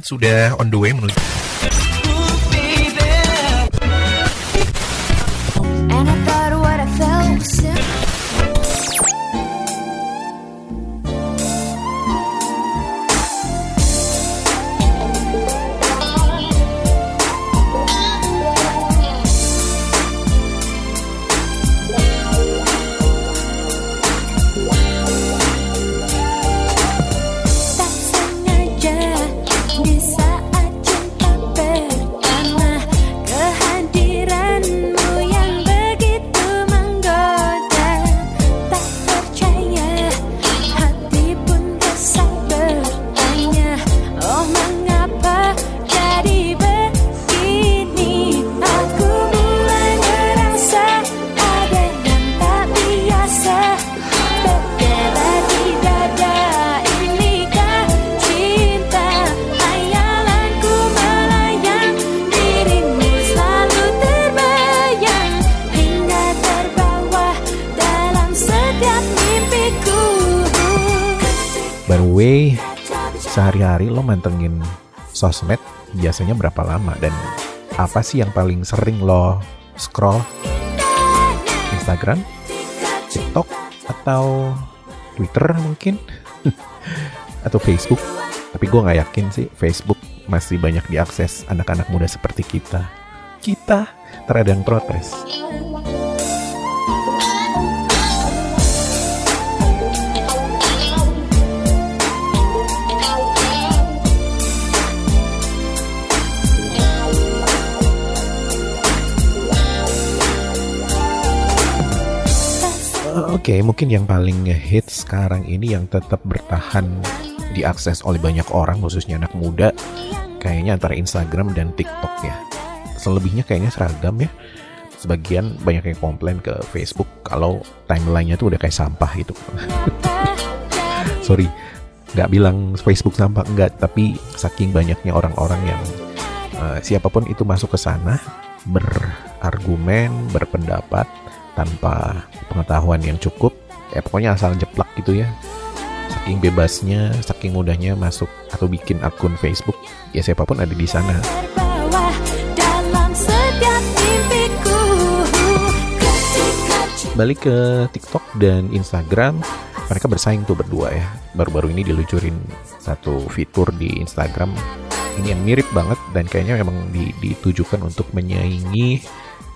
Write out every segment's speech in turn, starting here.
Sudah on the way menuju. And I thought what I felt was simple. By the way, sehari-hari lo mantengin sosmed biasanya berapa lama? Dan apa sih yang paling sering lo scroll? Instagram, TikTok, atau Twitter mungkin? Atau Facebook? Tapi gue gak yakin sih Facebook masih banyak diakses anak-anak muda seperti kita. Kita terkadang protes. Oke, mungkin yang paling hits sekarang ini yang tetap bertahan diakses oleh banyak orang, khususnya anak muda, kayaknya antara Instagram dan TikTok ya. Selebihnya kayaknya seragam ya. Sebagian banyak yang komplain ke Facebook kalau timeline-nya tuh udah kayak sampah gitu. Sorry, nggak bilang Facebook sampah, enggak. Tapi saking banyaknya orang-orang yang siapapun itu masuk ke sana, berargumen, berpendapat, tanpa pengetahuan yang cukup, ya pokoknya asal jeplak gitu ya. Saking bebasnya, saking mudahnya masuk atau bikin akun Facebook, ya siapapun ada di sana. Balik ke TikTok dan Instagram, mereka bersaing tuh berdua ya. Baru-baru ini dilucurin satu fitur di Instagram ini yang mirip banget dan kayaknya memang ditujukan untuk menyaingi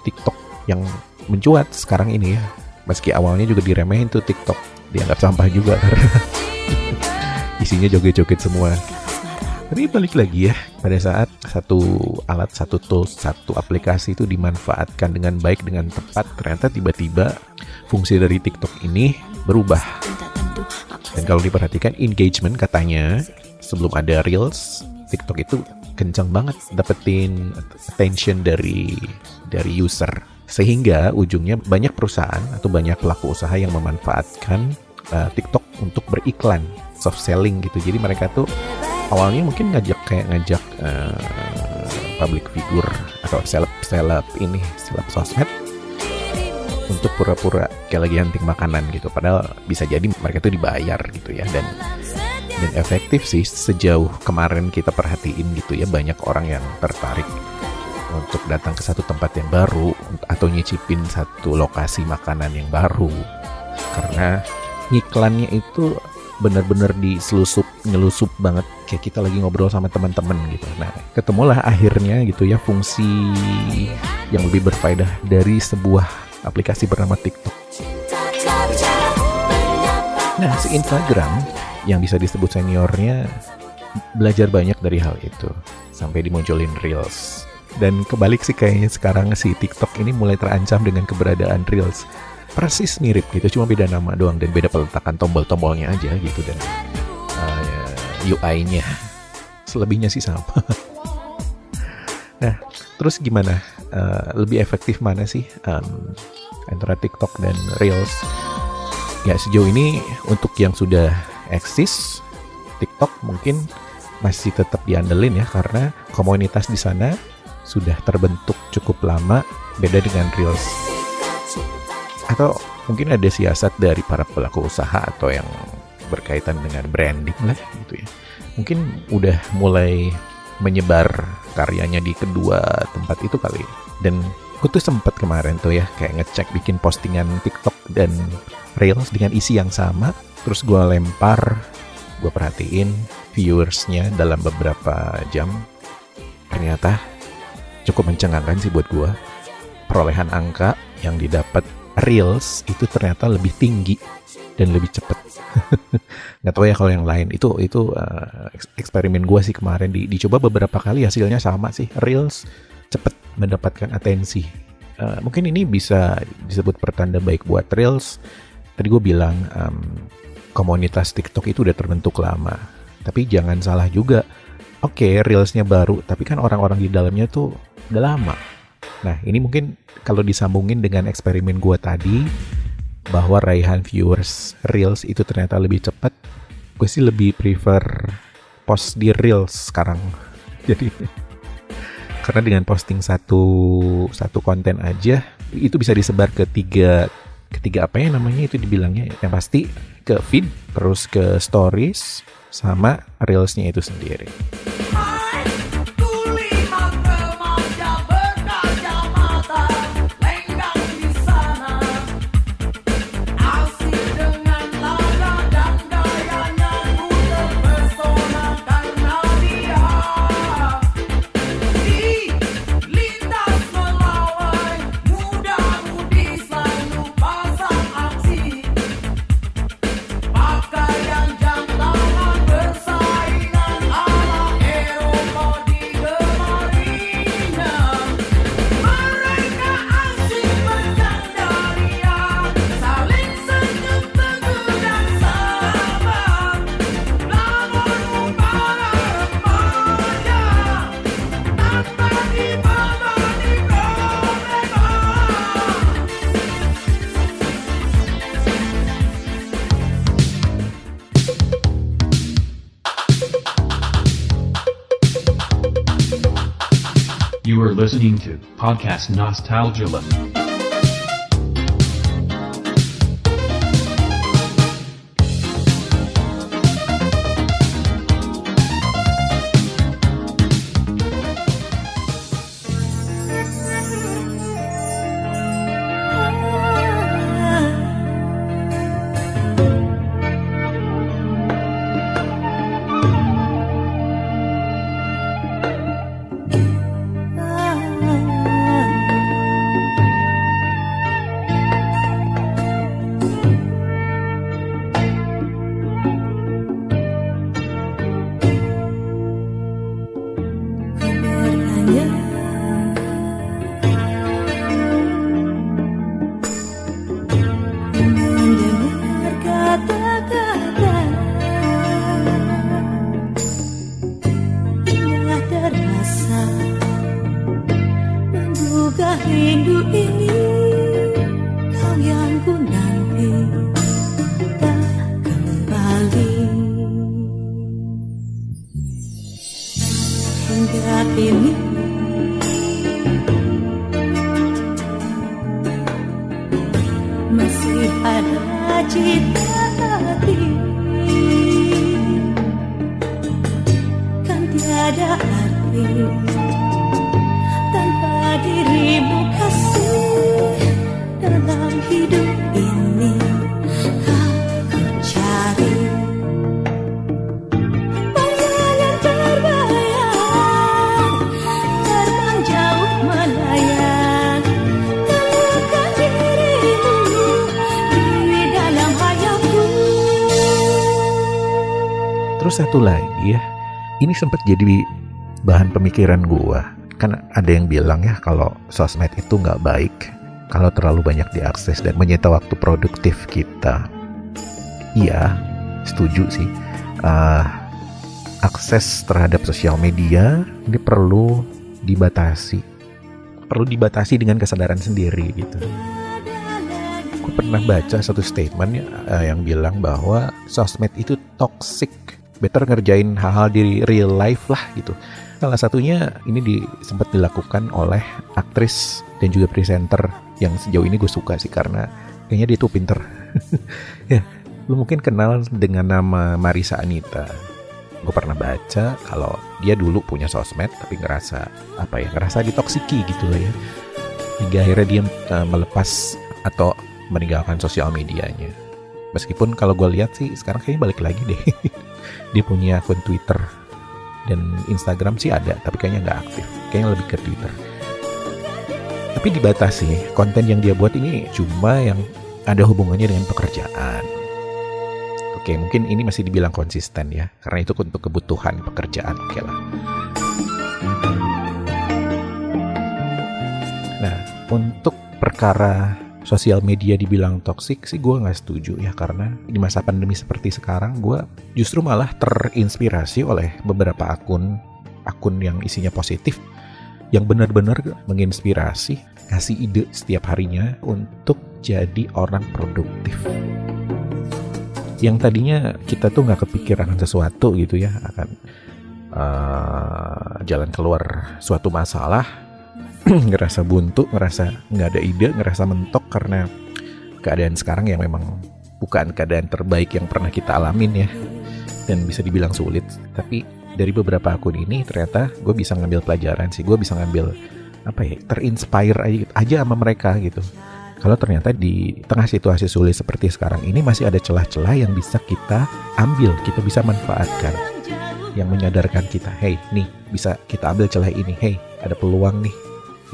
TikTok yang mencuat sekarang ini ya. Meski awalnya juga diremehin tuh TikTok, dianggap sampah juga karena isinya joget-joget semua. Tapi balik lagi ya, pada saat satu alat, satu tools, satu aplikasi itu dimanfaatkan dengan baik, dengan tepat, ternyata tiba-tiba fungsi dari TikTok ini berubah. Dan kalau diperhatikan engagement katanya, sebelum ada Reels, TikTok itu kencang banget dapetin attention dari user. Sehingga ujungnya banyak perusahaan atau banyak pelaku usaha yang memanfaatkan TikTok untuk beriklan, soft selling gitu. Jadi mereka tuh awalnya mungkin ngajak public figure atau seleb sosmed untuk pura-pura kayak lagi hunting makanan gitu. Padahal bisa jadi mereka tuh dibayar gitu ya. Dan efektif sih sejauh kemarin kita perhatiin gitu ya, banyak orang yang tertarik untuk datang ke satu tempat yang baru atau nyicipin satu lokasi makanan yang baru karena ngiklannya itu benar-benar nyelusup banget, kayak kita lagi ngobrol sama teman-teman gitu. Nah, ketemulah akhirnya gitu ya fungsi yang lebih berfaedah dari sebuah aplikasi bernama TikTok. Nah, si Instagram yang bisa disebut seniornya belajar banyak dari hal itu sampai dimunculin Reels. Dan kebalik sih kayaknya sekarang si TikTok ini mulai terancam dengan keberadaan Reels. Persis mirip gitu, cuma beda nama doang dan beda peletakan tombol-tombolnya aja gitu. Dan UI-nya selebihnya sih sama. Nah, terus gimana? Lebih efektif mana sih antara TikTok dan Reels? Ya sejauh ini untuk yang sudah eksis, TikTok mungkin masih tetap diandelin ya karena komunitas di sana sudah terbentuk cukup lama, beda dengan Reels. Atau mungkin ada siasat dari para pelaku usaha atau yang berkaitan dengan branding lah gitu ya. Mungkin udah mulai menyebar karyanya di kedua tempat itu kali. Dan aku tuh sempat kemarin tuh ya kayak ngecek bikin postingan TikTok dan Reels dengan isi yang sama. Terus gue lempar, gue perhatiin viewersnya dalam beberapa jam. Ternyata cukup mencengangkan sih buat gue. Perolehan angka yang didapat Reels itu ternyata lebih tinggi dan lebih cepat. Nggak tahu ya kalau yang lain. Itu eksperimen gue sih kemarin. Dicoba beberapa kali, hasilnya sama sih. Reels cepat mendapatkan atensi. Mungkin ini bisa disebut pertanda baik buat Reels. Tadi gue bilang komunitas TikTok itu udah terbentuk lama. Tapi jangan salah juga. Oke, Reelsnya baru, tapi kan orang-orang di dalamnya tuh udah lama. Nah, ini mungkin kalau disambungin dengan eksperimen gue tadi, bahwa raihan viewers Reels itu ternyata lebih cepat, gue sih lebih prefer post di Reels sekarang. Jadi, karena dengan posting satu konten aja, itu bisa disebar ke tiga apa ya namanya itu dibilangnya, yang pasti ke feed, terus ke stories, sama Reelsnya itu sendiri. You are listening to Podcast Nostalgia. Rindu ini kau yang ku nanti tak kembali. Hingga kini masih ada cita hati, kan tiada arti tanpa dirimu kasih. Dalam hidup ini kau ku cari pandangan terbayang, terbang jauh melayang, temukan dirimu di dalam hayalku. Terus satu lagi ya, ini sempat jadi bahan pemikiran gua. Kan ada yang bilang ya kalau sosmed itu nggak baik kalau terlalu banyak diakses dan menyita waktu produktif kita. Iya, setuju sih. Akses terhadap sosial media ini perlu dibatasi. Perlu dibatasi dengan kesadaran sendiri gitu. Aku pernah baca satu statement yang bilang bahwa sosmed itu toxic. Better ngerjain hal-hal di real life lah gitu. Salah satunya ini sempat dilakukan oleh aktris dan juga presenter yang sejauh ini gue suka sih, karena Kayaknya dia tuh pinter. Ya, lu mungkin kenal dengan nama Marissa Anita. Gue pernah baca kalau dia dulu punya sosmed tapi ngerasa ditoksiki gitu lah ya. Hingga akhirnya dia melepas atau meninggalkan sosial medianya. Meskipun kalau gue lihat sih sekarang kayaknya balik lagi deh. Dia punya akun Twitter dan Instagram sih ada, tapi kayaknya nggak aktif. Kayaknya lebih ke Twitter. Tapi dibatasi, konten yang dia buat ini cuma yang ada hubungannya dengan pekerjaan. Oke, mungkin ini masih dibilang konsisten ya, karena itu untuk kebutuhan pekerjaan, oke lah. Nah, untuk perkara sosial media dibilang toksik sih gue nggak setuju ya, karena di masa pandemi seperti sekarang gue justru malah terinspirasi oleh beberapa akun yang isinya positif, yang benar-benar menginspirasi, kasih ide setiap harinya untuk jadi orang produktif. Yang tadinya kita tuh nggak kepikiran sesuatu gitu ya, akan jalan keluar suatu masalah, ngerasa buntu, ngerasa nggak ada ide, ngerasa mentok karena keadaan sekarang yang memang bukan keadaan terbaik yang pernah kita alamin ya, dan bisa dibilang sulit. Tapi dari beberapa akun ini ternyata gue bisa ngambil pelajaran sih, gue bisa ngambil terinspire aja sama mereka gitu. Kalau ternyata di tengah situasi sulit seperti sekarang ini masih ada celah-celah yang bisa kita ambil, kita bisa manfaatkan, yang menyadarkan kita, hey nih bisa kita ambil celah ini, hey ada peluang nih,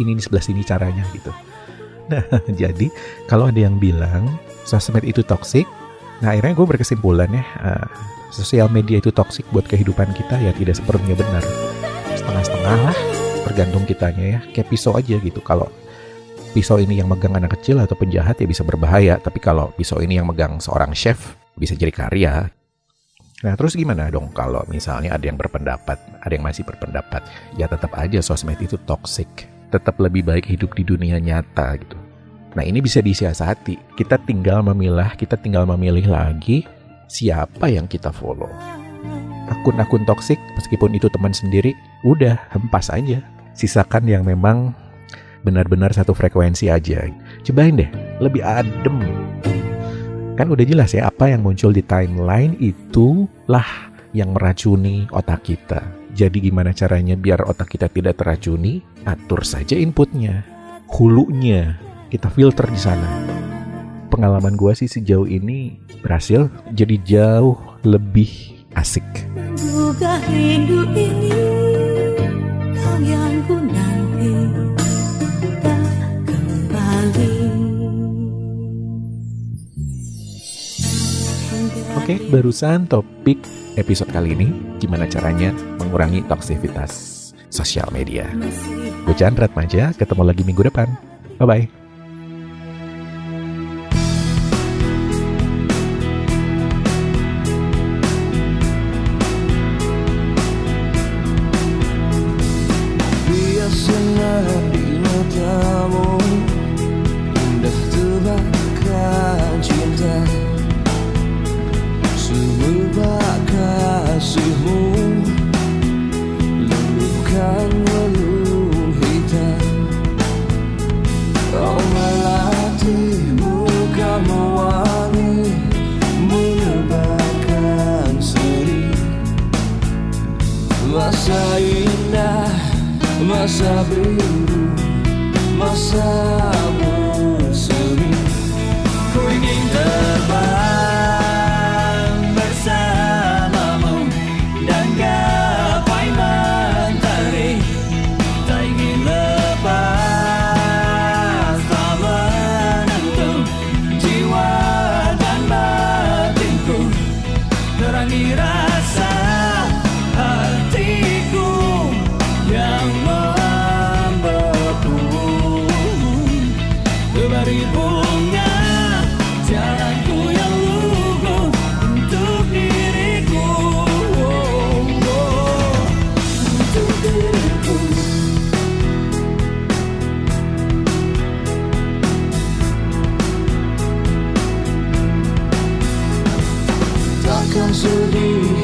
ini di sebelah sini caranya gitu. Nah jadi kalau ada yang bilang sosmed itu toksik, nah akhirnya gue berkesimpulan ya, sosial media itu toksik buat kehidupan kita ya tidak sepenuhnya benar, setengah-setengah lah, tergantung kitanya ya, kayak pisau aja gitu. Kalau pisau ini yang megang anak kecil atau penjahat ya bisa berbahaya, tapi kalau pisau ini yang megang seorang chef bisa jadi karya. Nah terus gimana dong kalau misalnya ada yang berpendapat, ada yang masih berpendapat, ya tetap aja sosmed itu toksik, tetap lebih baik hidup di dunia nyata gitu. Nah ini bisa disiasati, kita tinggal memilih lagi siapa yang kita follow. Akun-akun toksik meskipun itu teman sendiri, udah hempas aja, sisakan yang memang benar-benar satu frekuensi aja. Cobain deh, lebih adem. Kan udah jelas ya, apa yang muncul di timeline itulah yang meracuni otak kita. Jadi gimana caranya biar otak kita tidak teracuni? Atur saja inputnya, hulunya, kita filter di sana. Pengalaman gue sih sejauh ini berhasil jadi jauh lebih asik. Menggugah rindu ini, kau yang ku nanti tak kembali. Oke, barusan topik episode kali ini, gimana caranya mengurangi toksisitas sosial media. Gue Chandra Atmaja, ketemu lagi minggu depan. Bye-bye. Biasanya di matamu indah tebakan cinta, semerbak kasihmu luluhkan relung hitam. Kau melatih bukan mewangi, menebarkan seri. Masa indah, masa biru, masa bersemi. Ku ingin terbang bersamamu dan gapai mentari. Tak ingin lepas, tak menentu jiwa dan batinku. Terangi rasa hatiku yang membeku. Kebari bunga jalanku yang lugu untuk diriku, untuk diriku. Takkan sedih